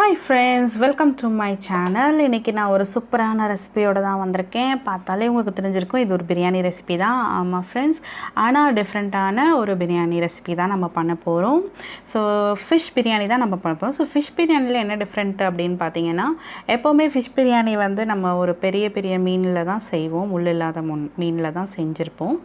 Hi friends, welcome to my channel. இன்றைக்கி நான் ஒரு சூப்பரான ரெசிபியோடு தான் வந்திருக்கேன். பார்த்தாலே உங்களுக்கு தெரிஞ்சிருக்கும், இது ஒரு பிரியாணி ரெசிபி தான். ஆமாம் ஃப்ரெண்ட்ஸ், ஆனால் டிஃப்ரெண்ட்டான ஒரு பிரியாணி ரெசிபி தான் நம்ம பண்ண போகிறோம். ஸோ ஃபிஷ் பிரியாணி தான் நம்ம பண்ண போகிறோம். ஸோ ஃபிஷ் பிரியாணியில் என்ன டிஃப்ரெண்ட் அப்படின்னு பார்த்தீங்கன்னா, எப்போவுமே ஃபிஷ் பிரியாணி வந்து நம்ம ஒரு பெரிய பெரிய மீனில் தான் செய்வோம், முள் இல்லாத மீனில் தான் செஞ்சுருப்போம்.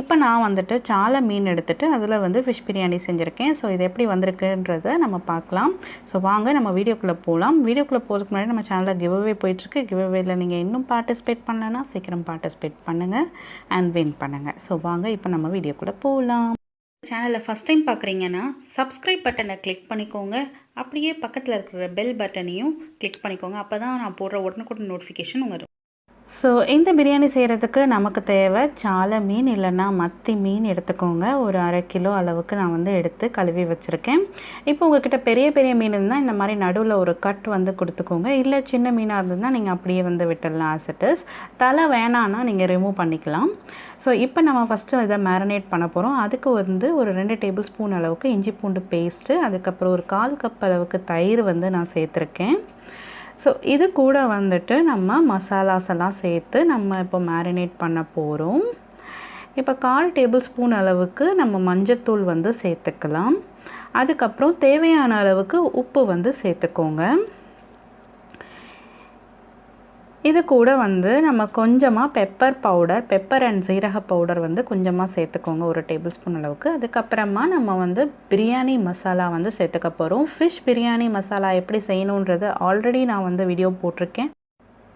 இப்போ நான் வந்துட்டு சாலை மீன் எடுத்துகிட்டு அதில் வந்து ஃபிஷ் பிரியாணி செஞ்சுருக்கேன். ஸோ இது எப்படி வந்திருக்குன்றதை நம்ம பார்க்கலாம். ஸோ வாங்க நம்ம வீடியோக்குள்ளே போகலாம். வீடியோக்குள்ளே போகிறதுக்கு முன்னாடி நம்ம சேனலில் கிவ்அவே போயிட்டுருக்கு. கிவ்அவேயில் நீங்கள் இன்னும் பார்ட்டிசிபேட் பண்ணலைன்னா சீக்கிரம் பார்ட்டிசிபேட் பண்ணுங்கள் அண்ட் வின் பண்ணுங்கள். ஸோ வாங்க இப்போ நம்ம வீடியோக்குள்ளே போகலாம். சேனலை ஃபஸ்ட் டைம் பார்க்குறீங்கன்னா சப்ஸ்கிரைப் பட்டனை கிளிக் பண்ணிக்கோங்க. அப்படியே பக்கத்தில் இருக்கிற பெல் பட்டனையும் கிளிக் பண்ணிக்கோங்க. அப்போ தான் நான் போடுற உடனுக்குடன் நோட்டிஃபிகேஷன் வரும். ஸோ இந்த பிரியாணி செய்கிறதுக்கு நமக்கு தேவை சாலை மீன் இல்லைன்னா மத்தி மீன் எடுத்துக்கோங்க. ஒரு 1/2 கிலோ அளவுக்கு நான் வந்து எடுத்து கழுவி வச்சுருக்கேன். இப்போ உங்கள்கிட்ட பெரிய பெரிய மீன் இருந்தால் இந்த மாதிரி நடுவில் ஒரு கட் வந்து கொடுத்துக்கோங்க. இல்லை சின்ன மீனாக இருந்ததுன்னா நீங்கள் அப்படியே வந்து விட்டுடலாம். As it is. தலை வேணான்னா நீங்கள் ரிமூவ் பண்ணிக்கலாம். ஸோ இப்போ நம்ம ஃபஸ்ட்டு இதை மேரினேட் பண்ண போகிறோம். அதுக்கு வந்து ஒரு 2 டேபிள் ஸ்பூன் அளவுக்கு இஞ்சி பூண்டு பேஸ்ட்டு, அதுக்கப்புறம் ஒரு 1/4 கப் அளவுக்கு தயிர் வந்து நான் சேர்த்துருக்கேன். ஸோ இது கூட வந்துட்டு நம்ம மசாலாஸ் எல்லாம் சேர்த்து நம்ம இப்போ மேரினேட் பண்ண போகிறோம். இப்போ 1/4 டேபிள் ஸ்பூன் அளவுக்கு நம்ம மஞ்சத்தூள் வந்து சேர்த்துக்கலாம். அதுக்கப்புறம் தேவையான அளவுக்கு உப்பு வந்து சேர்த்துக்கோங்க. இது கூட வந்து நம்ம கொஞ்சமாக பெப்பர் அண்ட் சீரக பவுடர் வந்து கொஞ்சமாக சேர்த்துக்கோங்க, ஒரு டேபிள் ஸ்பூன் அளவுக்கு. அதுக்கப்புறமா நம்ம வந்து பிரியாணி மசாலா வந்து சேர்த்துக்க போகிறோம். ஃபிஷ் பிரியாணி மசாலா எப்படி செய்யணுன்றது ஆல்ரெடி நான் வந்து வீடியோ போட்டிருக்கேன்.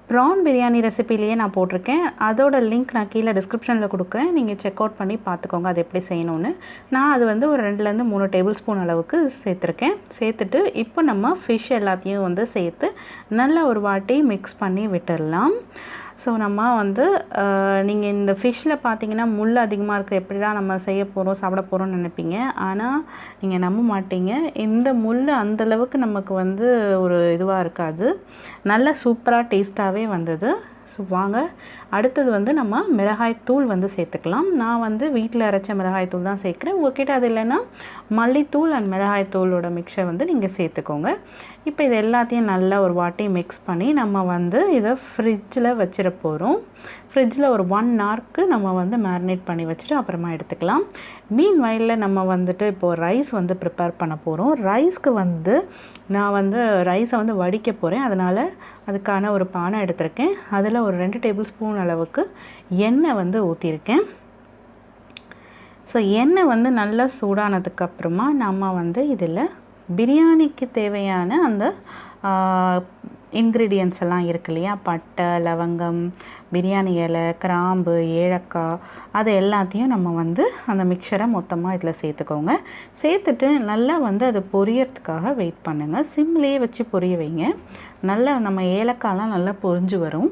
ப்ரான் பிரியாணி ரெசிபிலேயே நான் போட்டிருக்கேன். அதோட லிங்க் நான் கீழே டிஸ்கிரிப்ஷனில் கொடுக்குறேன். நீங்கள் செக் அவுட் பண்ணி பார்த்துக்கோங்க அது எப்படி செய்யணும்னு. நான் அது வந்து ஒரு 2லேருந்து 3 டேபிள் ஸ்பூன் அளவுக்கு சேர்த்துருக்கேன். சேர்த்துட்டு இப்போ நம்ம ஃபிஷ் எல்லாத்தையும் வந்து சேர்த்து நல்லா ஒரு வாட்டி மிக்ஸ் பண்ணி விட்டுடலாம். ஸோ நம்ம வந்து நீங்கள் இந்த ஃபிஷ்ஷில் பார்த்தீங்கன்னா முள் அதிகமாக இருக்குது, எப்படிடா நம்ம செய்ய போகிறோம் சாப்பிட போகிறோம்னு நினைப்பீங்க. ஆனால் நீங்கள் நம்ப மாட்டீங்க, இந்த முள் அந்தளவுக்கு நமக்கு வந்து ஒரு இதுவாக இருக்காது. நல்லா சூப்பராக டேஸ்ட்டாகவே வந்தது. ஸோ வாங்க அடுத்தது வந்து நம்ம மிளகாய்த்தூள் வந்து சேர்த்துக்கலாம். நான் வந்து வீட்டில் அரைச்ச மிளகாய்த்தூள் தான் சேர்க்குறேன். உங்கள்கிட்ட அது இல்லைன்னா மல்லித்தூள் அண்ட் மிளகாய்த்தூளோட மிக்சர் வந்து நீங்கள் சேர்த்துக்கோங்க. இப்போ இது எல்லாத்தையும் நல்லா ஒரு வாட்டி மிக்ஸ் பண்ணி நம்ம வந்து இதை ஃப்ரிட்ஜில் வச்சிட போகிறோம். ஃப்ரிட்ஜில் ஒரு 1 ஹவருக்கு நம்ம வந்து மேரினேட் பண்ணி வச்சுட்டு அப்புறமா எடுத்துக்கலாம். மீன் வயலில் நம்ம வந்துட்டு இப்போது ரைஸ் வந்து ப்ரிப்பேர் பண்ண போகிறோம். ரைஸ்க்கு வந்து நான் வந்து ரைஸை வந்து வடிக்க போகிறேன். அதனால் அதுக்கான ஒரு பானை எடுத்திருக்கேன். அதில் ஒரு 2 டேபிள் ஸ்பூன் அளவுக்கு எண்ணெய் வந்து ஊற்றிருக்கேன். ஸோ எண்ணெய் வந்து நல்லா சூடானதுக்கப்புறமா நம்ம வந்து இதில் பிரியாணிக்கு தேவையான அந்த இன்க்ரீடியன்ட்ஸ் எல்லாம் இருக்கு இல்லையா, பட்டை, லவங்கம், பிரியாணி இலை, கிராம்பு, ஏலக்காய், அது எல்லாத்தையும் நம்ம வந்து அந்த மிக்சரை மொத்தமாக இதில் சேர்த்துக்கோங்க. சேர்த்துட்டு நல்லா வந்து அது பொரியறதுக்காக வெயிட் பண்ணுங்கள். சிம்லேயே வச்சு பொரிய வைங்க. நல்லா நம்ம ஏலக்காயெலாம் நல்லா பொரிஞ்சு வரும்.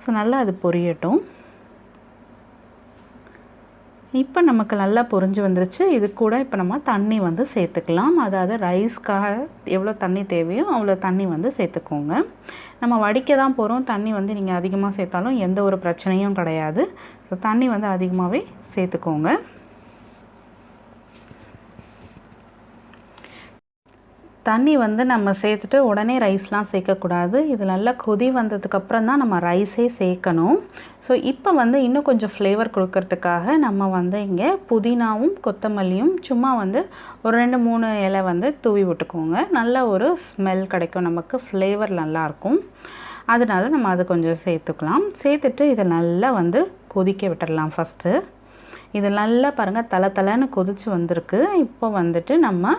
ஸோ நல்லா அது பொரியட்டும். இப்போ நமக்கு நல்லா பொரிஞ்சு வந்துருச்சு. இது கூட இப்போ நம்ம தண்ணி வந்து சேர்த்துக்கலாம். அதாவது ரைஸ்க்காக எவ்வளோ தண்ணி தேவையோ அவ்வளோ தண்ணி வந்து சேர்த்துக்கோங்க. நம்ம வடிக்க தான் போகிறோம். தண்ணி வந்து நீங்கள் அதிகமாக சேர்த்தாலும் எந்த ஒரு பிரச்சனையும் கிடையாது. ஸோ தண்ணி வந்து அதிகமாகவே சேர்த்துக்கோங்க. தண்ணி வந்து நம்ம சேர்த்துட்டு உடனே ரைஸ்லாம் சேர்க்கக்கூடாது. இது நல்லா கொதி வந்ததுக்கப்புறம் தான் நம்ம ரைஸே சேர்க்கணும். ஸோ இப்போ வந்து இன்னும் கொஞ்சம் ஃப்ளேவர் கொடுக்கறதுக்காக நம்ம வந்து இங்கே புதினாவும் கொத்தமல்லியும் சும்மா வந்து ஒரு 2-3 இலை வந்து தூவி விட்டுக்கோங்க. நல்ல ஒரு ஸ்மெல் கிடைக்கும், நமக்கு ஃப்ளேவர் நல்லாயிருக்கும். அதனால நம்ம அது கொஞ்சம் சேர்த்துக்கலாம். சேர்த்துட்டு இதை நல்லா வந்து கொதிக்க விட்டுடலாம். ஃபஸ்ட்டு இது நல்லா பாருங்கள் தலை கொதிச்சு வந்திருக்கு. இப்போ வந்துட்டு நம்ம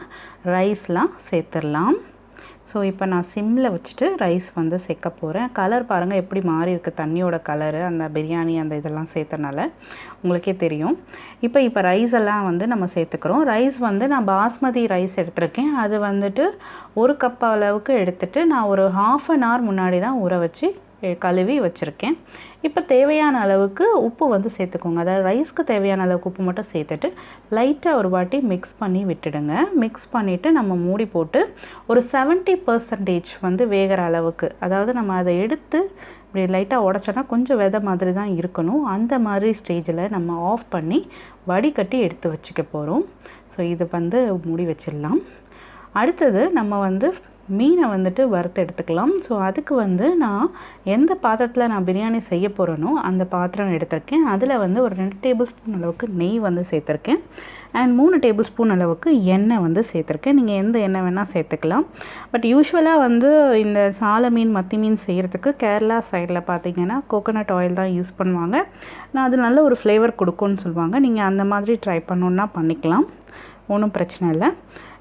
ரைஸ்லாம் சேர்த்துடலாம். ஸோ இப்போ நான் சிம்மில் வச்சுட்டு ரைஸ் வந்து சேர்க்க போகிறேன். கலர் பாருங்கள் எப்படி மாறி இருக்குது, தண்ணியோட கலரு அந்த பிரியாணி அந்த இதெல்லாம் சேர்த்தனால உங்களுக்கே தெரியும். இப்போ ரைஸ் எல்லாம் வந்து நம்ம சேர்த்துக்கிறோம். ரைஸ் வந்து நான் பாஸ்மதி ரைஸ் எடுத்திருக்கேன். அது வந்துட்டு 1 கப் அளவுக்கு எடுத்துகிட்டு நான் ஒரு 1/2 hour முன்னாடி தான் ஊற வச்சு கழுவி வச்சுருக்கேன். இப்போ தேவையான அளவுக்கு உப்பு வந்து சேர்த்துக்கோங்க. அதாவது ரைஸ்க்கு தேவையான அளவுக்கு உப்பு மட்டும் சேர்த்துட்டு லைட்டாக ஒரு வாட்டி மிக்ஸ் பண்ணி விட்டுடுங்க. மிக்ஸ் பண்ணிவிட்டு நம்ம மூடி போட்டு ஒரு 70% வந்து வேகிற அளவுக்கு, அதாவது நம்ம அதை எடுத்து இப்படி லைட்டாக உடச்சோன்னா கொஞ்சம் விதை மாதிரி தான் இருக்கணும். அந்த மாதிரி ஸ்டேஜில் நம்ம ஆஃப் பண்ணி வடிகட்டி எடுத்து வச்சுக்க போகிறோம். ஸோ இது வந்து மூடி வச்சிடலாம். அடுத்தது நம்ம வந்து மீனை வந்துட்டு வறுத்து எடுத்துக்கலாம். ஸோ அதுக்கு வந்து நான் எந்த பாத்திரத்தில் நான் பிரியாணி செய்ய போகிறேனோ அந்த பாத்திரம் எடுத்திருக்கேன். அதில் வந்து ஒரு 2 டேபிள் ஸ்பூன் அளவுக்கு நெய் வந்து சேர்த்துருக்கேன். அண்ட் 3 டேபிள் ஸ்பூன் அளவுக்கு எண்ணெய் வந்து சேர்த்துருக்கேன். நீங்கள் எந்த எண்ணெய் வேணால் சேர்த்துக்கலாம். பட் யூஸ்வலாக வந்து இந்த சால மீன் மத்தி மீன் செய்கிறதுக்கு கேரளா சைடில் பார்த்திங்கன்னா கோகோனட் ஆயில் தான் யூஸ் பண்ணுவாங்க. நான் அது நல்ல ஒரு ஃப்ளேவர் கொடுக்கும்னு சொல்லுவாங்க. நீங்கள் அந்த மாதிரி ட்ரை பண்ணணுன்னா பண்ணிக்கலாம், ஒன்றும் பிரச்சனை இல்லை.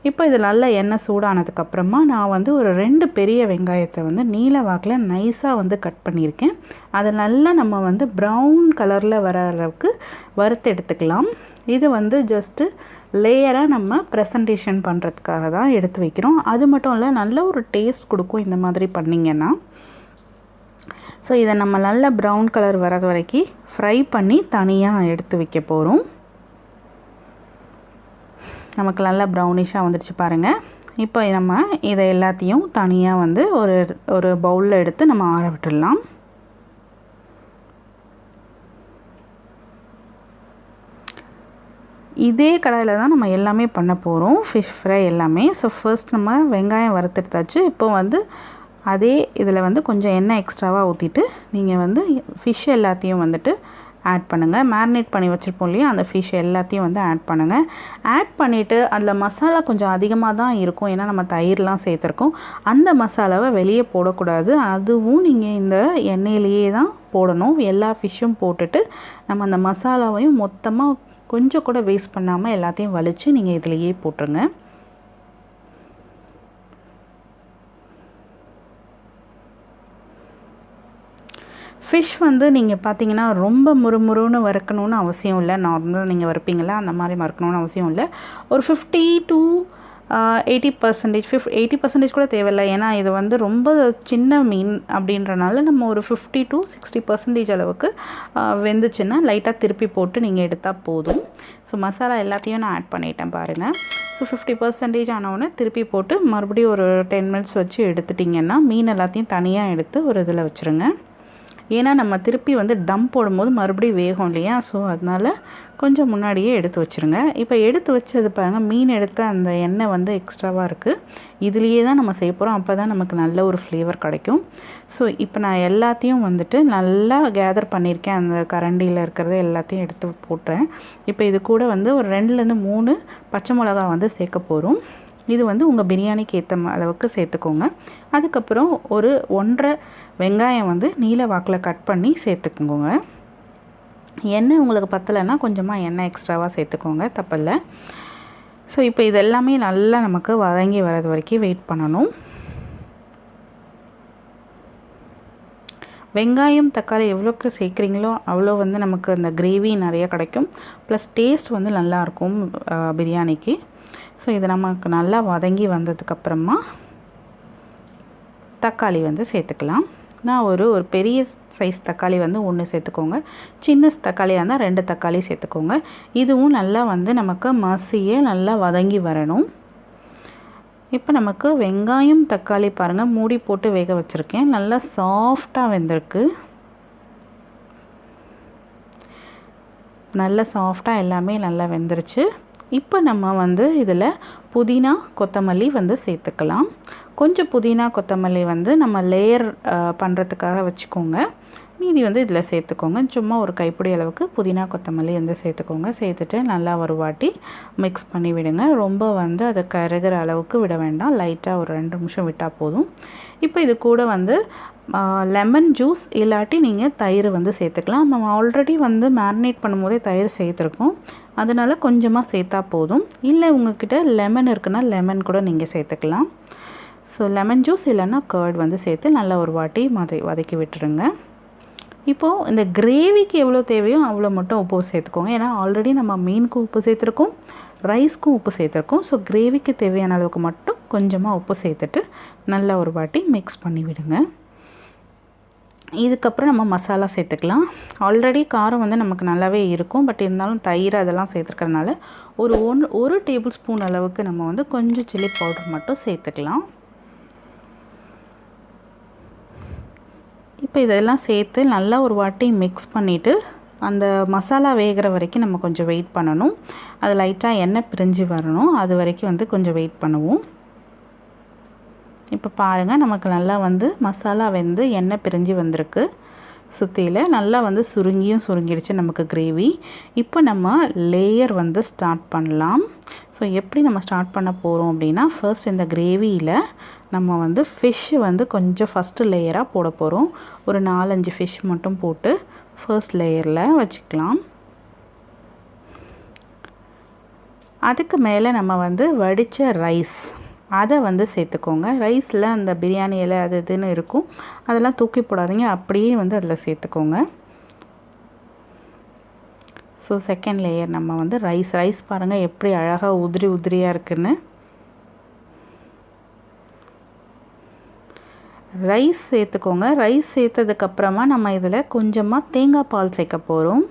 இப்போ இது நல்லா எண்ணெய் சூடானதுக்கப்புறமா நான் வந்து ஒரு 2 பெரிய வெங்காயத்தை வந்து நீல வாக்கில் நைஸாக வந்து கட் பண்ணியிருக்கேன். அதை நல்லா நம்ம வந்து ப்ரௌன் கலரில் வர அளவுக்கு வறுத்து எடுத்துக்கலாம். இது வந்து ஜஸ்ட்டு லேயராக நம்ம ப்ரெசன்டேஷன் பண்ணுறதுக்காக தான் எடுத்து வைக்கிறோம். அது மட்டும் இல்லை, நல்ல ஒரு டேஸ்ட் கொடுக்கும் இந்த மாதிரி பண்ணிங்கன்னா. ஸோ இதை நம்ம நல்லா ப்ரௌன் கலர் வர்றது வரைக்கும் ஃப்ரை பண்ணி தனியாக எடுத்து வைக்க போகிறோம். நமக்கு நல்லா ப்ரௌனிஷாக வந்துடுச்சு பாருங்கள். இப்போ நம்ம இதை எல்லாத்தையும் தனியாக வந்து ஒரு பவுலில் எடுத்து நம்ம ஆற விட்டுடலாம். இதே கடாயில் தான் நம்ம எல்லாமே பண்ண போகிறோம், ஃபிஷ் ஃப்ரை எல்லாமே. ஸோ ஃபர்ஸ்ட் நம்ம வெங்காயம் வறுத்தெடுத்தாச்சு. இப்போ வந்து அதே இதில் வந்து கொஞ்சம் எண்ணெய் எக்ஸ்ட்ராவாக ஊற்றிட்டு நீங்கள் வந்து ஃபிஷ் எல்லாத்தையும் வந்துட்டு ஆட் பண்ணுங்கள். மேரினேட் பண்ணி வச்சுருப்போம் இல்லையா, அந்த ஃபிஷ் எல்லாத்தையும் வந்து ஆட் பண்ணுங்கள். ஆட் பண்ணிவிட்டு அதில் மசாலா கொஞ்சம் அதிகமாக தான் இருக்கும், ஏன்னா நம்ம தயிர்லாம் சேர்த்துருக்கோம். அந்த மசாலாவை வெளியே போடக்கூடாது, அதுவும் நீங்கள் இந்த எண்ணெயிலேயே தான் போடணும். எல்லா ஃபிஷ்ஷும் போட்டுட்டு நம்ம அந்த மசாலாவையும் மொத்தமாக கொஞ்சம் கூட வேஸ்ட் பண்ணாமல் எல்லாத்தையும் வலித்து நீங்கள் இதிலையே போட்டுருங்க. ஃபிஷ் வந்து நீங்கள் பார்த்தீங்கன்னா ரொம்ப முறுமுறுன்னு வறுக்கணுன்னு அவசியம் இல்லை. நார்மலாக நீங்கள் வறுப்பீங்களா அந்த மாதிரி வறுக்கணுன்னு அவசியம் இல்லை. ஒரு 50 to 80%, 80% கூட தேவையில்லை. ஏன்னா இது வந்து ரொம்ப சின்ன மீன் அப்படின்றனால நம்ம ஒரு 50 to 60% அளவுக்கு வெந்துச்சுன்னா லைட்டாக திருப்பி போட்டு நீங்கள் எடுத்தால் போதும். ஸோ மசாலா எல்லாத்தையும் நான் ஆட் பண்ணிட்டேன் பாருங்கள். ஸோ 50% ஆனவுடனே திருப்பி போட்டு மறுபடியும் ஒரு 10 minutes வச்சு எடுத்துட்டிங்கன்னா மீன் எல்லாத்தையும் தனியாக எடுத்து ஒரு இதில் வச்சுருங்க. ஏன்னா நம்ம திருப்பி வந்து டம் போடும்போது மறுபடியும் வேகும் இல்லையா, ஸோ அதனால் கொஞ்சம் முன்னாடியே எடுத்து வச்சுருங்க. இப்போ எடுத்து வச்சது பாருங்கள், மீன் எடுத்த அந்த எண்ணெய் வந்து எக்ஸ்ட்ராவாக இருக்குது. இதுலேயே தான் நம்ம செய்ய போகிறோம், அப்போ தான் நமக்கு நல்ல ஒரு ஃப்ளேவர் கிடைக்கும். ஸோ இப்போ நான் எல்லாத்தையும் வந்துட்டு நல்லா கேதர் பண்ணியிருக்கேன். அந்த கரண்டியில் இருக்கிறத எல்லாத்தையும் எடுத்து போட்டேன். இப்போ இது கூட வந்து ஒரு 2லேருந்து 3 பச்சை மிளகா வந்து சேர்க்க போகிறோம். இது வந்து உங்கள் பிரியாணிக்கு ஏற்ற அளவுக்கு சேர்த்துக்கோங்க. அதுக்கப்புறம் ஒரு 1.5 வெங்காயம் வந்து நீல வாக்கில் கட் பண்ணி சேர்த்துக்கோங்க. எண்ணெய் உங்களுக்கு பத்தலைன்னா கொஞ்சமாக எண்ணெய் எக்ஸ்ட்ராவாக சேர்த்துக்கோங்க, தப்பில்லை. ஸோ இப்போ இது எல்லாமே நல்லா நமக்கு வதங்கி வர்றது வரைக்கும் வெயிட் பண்ணணும். வெங்காயம் தக்காளி எவ்வளோக்கு சேர்க்குறீங்களோ அவ்வளோ வந்து நமக்கு அந்த கிரேவி நிறையா கிடைக்கும், ப்ளஸ் டேஸ்ட் வந்து நல்லாயிருக்கும் பிரியாணிக்கு. ஸோ இது நமக்கு நல்லா வதங்கி வந்ததுக்கப்புறமா தக்காளி வந்து சேர்த்துக்கலாம். நான் ஒரு பெரிய சைஸ் தக்காளி வந்து 1 சேர்த்துக்கோங்க. சின்ன தக்காளியாக இருந்தால் 2 தக்காளி சேர்த்துக்கோங்க. இதுவும் நல்லா வந்து நமக்கு மசிய நல்லா வதங்கி வரணும். இப்போ நமக்கு வெங்காயம் தக்காளி பாருங்கள், மூடி போட்டு வேக வச்சுருக்கேன். நல்லா சாஃப்டாக வெந்திருக்கு. நல்லா சாஃப்டாக எல்லாமே நல்லா வெந்துருச்சு. இப்போ நம்ம வந்து இதில் புதினா கொத்தமல்லி வந்து சேர்த்துக்கலாம். கொஞ்சம் புதினா கொத்தமல்லி வந்து நம்ம லேயர் பண்ணுறதுக்காக வச்சுக்கோங்க. மீதி வந்து இதில் சேர்த்துக்கோங்க. சும்மா ஒரு கைப்பிடி அளவுக்கு புதினா கொத்தமல்லி வந்து சேர்த்துக்கோங்க. சேர்த்துட்டு நல்லா ஒரு வாட்டி மிக்ஸ் பண்ணி விடுங்க. ரொம்ப வந்து அதை கருகிற அளவுக்கு விட வேண்டாம், லைட்டாக ஒரு 2 நிமிஷம் விட்டால் போதும். இப்போ இது கூட வந்து லெமன் ஜூஸ் இல்லாட்டி நீங்கள் தயிர் வந்து சேர்த்துக்கலாம். நம்ம ஆல்ரெடி வந்து மேரினேட் பண்ணும்போதே தயிர் சேர்த்துருக்கோம், அதனால் கொஞ்சமாக சேர்த்தா போதும். இல்லை உங்கள்கிட்ட லெமன் இருக்குன்னா லெமன் கூட நீங்கள் சேர்த்துக்கலாம். ஸோ லெமன் ஜூஸ் இல்லைன்னா கர்ட் வந்து சேர்த்து நல்லா ஒரு வாட்டி வதக்கி விட்டுருங்க. இப்போது இந்த கிரேவிக்கு எவ்வளோ தேவையோ அவ்வளோ மட்டும் உப்பு சேர்த்துக்கோங்க. ஏன்னா ஆல்ரெடி நம்ம மீனுக்கும் உப்பு சேர்த்துருக்கோம், ரைஸ்க்கும் உப்பு சேர்த்துருக்கோம். ஸோ கிரேவிக்கு தேவையான அளவுக்கு மட்டும் கொஞ்சமாக உப்பு சேர்த்துட்டு நல்லா ஒரு வாட்டி மிக்ஸ் பண்ணி விடுங்க. இதுக்கப்புறம் நம்ம மசாலா சேர்த்துக்கலாம். ஆல்ரெடி காரம் வந்து நமக்கு நல்லாவே இருக்கும், பட் இருந்தாலும் தயிர் அதெல்லாம் சேர்த்துக்கிறதுனால ஒரு டேபிள் ஸ்பூன் அளவுக்கு நம்ம வந்து கொஞ்சம் சில்லி பவுடர் மட்டும் சேர்த்துக்கலாம். இப்போ இதெல்லாம் சேர்த்து நல்லா ஒரு வாட்டி மிக்ஸ் பண்ணிவிட்டு அந்த மசாலா வேகிற வரைக்கும் நம்ம கொஞ்சம் வெயிட் பண்ணணும். அது லைட்டாக எண்ணெய் பிரிஞ்சு வரணும், அது வரைக்கும் வந்து கொஞ்சம் வெயிட் பண்ணுவோம். இப்போ பாருங்கள் நமக்கு நல்லா வந்து மசாலா வெந்து எண்ணெய் பிரிஞ்சு வந்திருக்கு. சுற்றியில் நல்லா வந்து சுருங்கிடுச்சு நமக்கு கிரேவி. இப்போ நம்ம லேயர் வந்து ஸ்டார்ட் பண்ணலாம். ஸோ எப்படி நம்ம ஸ்டார்ட் பண்ண போகிறோம் அப்படின்னா, ஃபர்ஸ்ட் இந்த கிரேவியில் நம்ம வந்து ஃபிஷ்ஷு வந்து கொஞ்சம் ஃபஸ்ட்டு லேயராக போட போகிறோம். ஒரு 4-5 ஃபிஷ் மட்டும் போட்டு ஃபர்ஸ்ட் லேயரில் வச்சுக்கலாம். அதுக்கு மேலே நம்ம வந்து வடித்த ரைஸ் அதை வந்து சேர்த்துக்கோங்க. ரைஸில் அந்த பிரியாணி இலை அது இதுன்னு இருக்கும், அதெல்லாம் தூக்கி போடாதீங்க, அப்படியே வந்து அதில் சேர்த்துக்கோங்க. ஸோ செகண்ட் லேயர் நம்ம வந்து ரைஸ் பாருங்கள் எப்படி அழகாக உதிரியாக இருக்குன்னு. ரைஸ் சேர்த்துக்கோங்க. ரைஸ் சேர்த்ததுக்கப்புறமா நம்ம இதில் கொஞ்சமாக தேங்காய் பால் சேர்க்க போகிறோம்.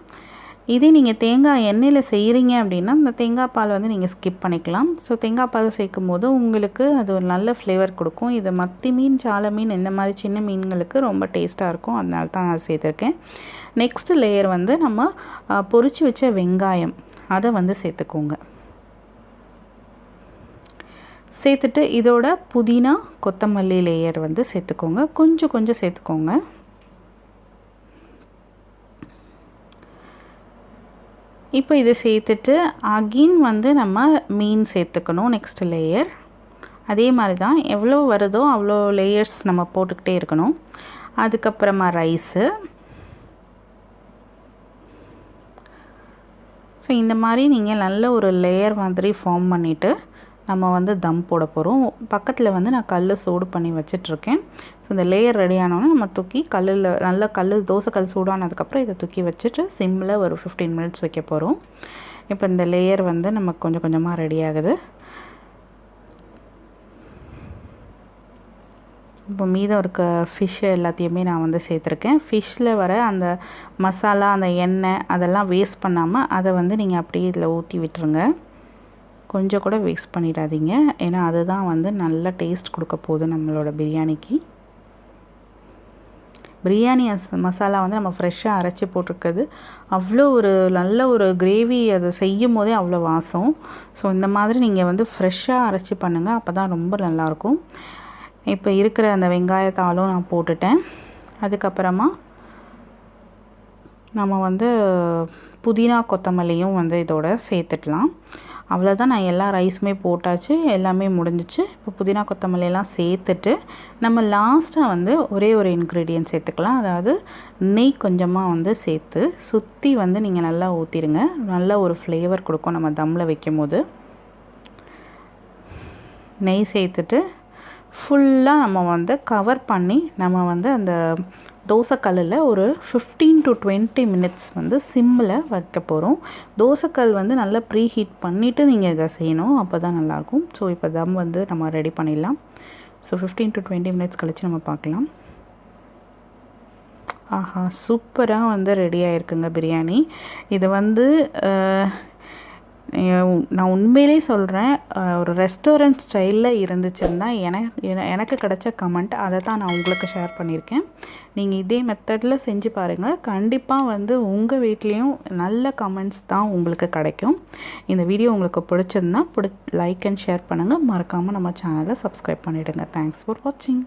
இதே நீங்கள் தேங்காய் எண்ணெயில் செய்கிறீங்க அப்படின்னா அந்த தேங்காய் பால் வந்து நீங்கள் ஸ்கிப் பண்ணிக்கலாம். ஸோ தேங்காய் பால் சேர்க்கும் போது உங்களுக்கு அது ஒரு நல்ல ஃப்ளேவர் கொடுக்கும். இது மத்தி மீன், சாலை மீன், இந்த மாதிரி சின்ன மீன்களுக்கு ரொம்ப டேஸ்ட்டாக இருக்கும், அதனால தான் நான் சேர்த்துருக்கேன். நெக்ஸ்ட் லேயர் வந்து நம்ம பொரிச்சு வச்ச வெங்காயம் அதை வந்து சேர்த்துக்கோங்க. சேர்த்துட்டு இதோட புதினா, கொத்தமல்லி லேயர் வந்து சேர்த்துக்கோங்க. கொஞ்சம் சேர்த்துக்கோங்க. இப்போ இதை சேர்த்துட்டு அகெயின் வந்து நம்ம மீன் சேர்த்துக்கணும். நெக்ஸ்ட் லேயர் அதே மாதிரி தான், எவ்வளோ வருதோ அவ்வளோ லேயர்ஸ் நம்ம போட்டுக்கிட்டே இருக்கணும். அதுக்கப்புறமா ரைஸு. ஸோ இந்த மாதிரி நீங்கள் நல்ல ஒரு லேயர் மாதிரி ஃபார்ம் பண்ணிவிட்டு நம்ம வந்து தம் போட போகிறோம். பக்கத்தில் வந்து நான் கல் சூடு பண்ணி வச்சிட்ருக்கேன். ஸோ இந்த லேயர் ரெடி ஆனோன்னா நம்ம தூக்கி நல்ல தோசை கல் சூடானதுக்கப்புறம் இதை தூக்கி வச்சுட்டு சிம்மில் ஒரு 15 மினிட்ஸ் வைக்க போகிறோம். இப்போ இந்த லேயர் வந்து நமக்கு கொஞ்சம் கொஞ்சமாக ரெடி ஆகுது. இப்போ மீதம் இருக்க ஃபிஷ்ஷு எல்லாத்தையுமே நான் வந்து சேர்த்துருக்கேன். ஃபிஷ்ஷில் வர அந்த மசாலா, அந்த எண்ணெய் அதெல்லாம் வேஸ்ட் பண்ணாமல் அதை வந்து நீங்கள் அப்படியே இதில் ஊற்றி விட்டுருங்க. கொஞ்சம் கூட வேஸ்ட் பண்ணிடாதீங்க, ஏன்னா அதுதான் வந்து நல்ல டேஸ்ட் கொடுக்க போகுது நம்மளோட பிரியாணிக்கு. பிரியாணி மசாலா வந்து நம்ம ஃப்ரெஷ்ஷாக அரைச்சி போட்டிருக்குது. அவ்வளோ ஒரு நல்ல ஒரு கிரேவி, அதை செய்யும் போதே அவ்வளோ வாசம். ஸோ இந்த மாதிரி நீங்கள் வந்து ஃப்ரெஷ்ஷாக அரைச்சி பண்ணுங்கள், அப்போ தான் ரொம்ப நல்லாயிருக்கும். இப்போ இருக்கிற அந்த வெங்காயத்தாலும் நான் போட்டுட்டேன். அதுக்கப்புறமா நம்ம வந்து புதினா, கொத்தமல்லியும் வந்து இதோட சேர்த்துக்கலாம். அவ்வளோதான், நான் எல்லா ரைஸுமே போட்டாச்சு, எல்லாமே முடிஞ்சிச்சு. இப்போ புதினா, கொத்தமல்லியெல்லாம் சேர்த்துட்டு நம்ம லாஸ்ட்டாக வந்து ஒரே ஒரு இன்க்ரீடியன்ட் சேர்த்துக்கலாம். அதாவது நெய் கொஞ்சமாக வந்து சேர்த்து சுற்றி வந்து நீங்கள் நல்லா ஊற்றிடுங்க. நல்ல ஒரு ஃப்ளேவர் கொடுக்கும் நம்ம தம்மில் வைக்கும் போது. நெய் சேர்த்துட்டு ஃபுல்லாக நம்ம வந்து கவர் பண்ணி நம்ம வந்து அந்த தோசைக்கல்லில் ஒரு 15 to 20 மினிட்ஸ் வந்து சிம்மில் வைக்க போகிறோம். தோசைக்கல் வந்து நல்லா ப்ரீ ஹீட் பண்ணிவிட்டு நீங்கள் இதை செய்யணும், அப்போ தான் நல்லாயிருக்கும். ஸோ இப்போ தம் வந்து நம்ம ரெடி பண்ணிடலாம். ஸோ 15 to 20 மினிட்ஸ் கழித்து நம்ம பார்க்கலாம். ஆஹா, சூப்பராக வந்து ரெடி ஆகிருக்குங்க பிரியாணி. இது வந்து நான் உண்மையிலே சொல்கிறேன், ஒரு ரெஸ்டாரண்ட் ஸ்டைலில் இருந்துச்சுன்னா எனக்கு கிடைச்ச கமெண்ட் அதை தான் நான் உங்களுக்கு ஷேர் பண்ணியிருக்கேன். நீங்கள் இதே மெத்தடில் செஞ்சு பாருங்கள், கண்டிப்பாக வந்து உங்கள் வீட்லேயும் நல்ல கமெண்ட்ஸ் தான் உங்களுக்கு கிடைக்கும். இந்த வீடியோ உங்களுக்கு பிடிச்சிருந்தா லைக் அண்ட் ஷேர் பண்ணுங்கள். மறக்காமல் நம்ம சேனலை சப்ஸ்கிரைப் பண்ணிவிடுங்க. தேங்க்ஸ் ஃபார் வாட்சிங்.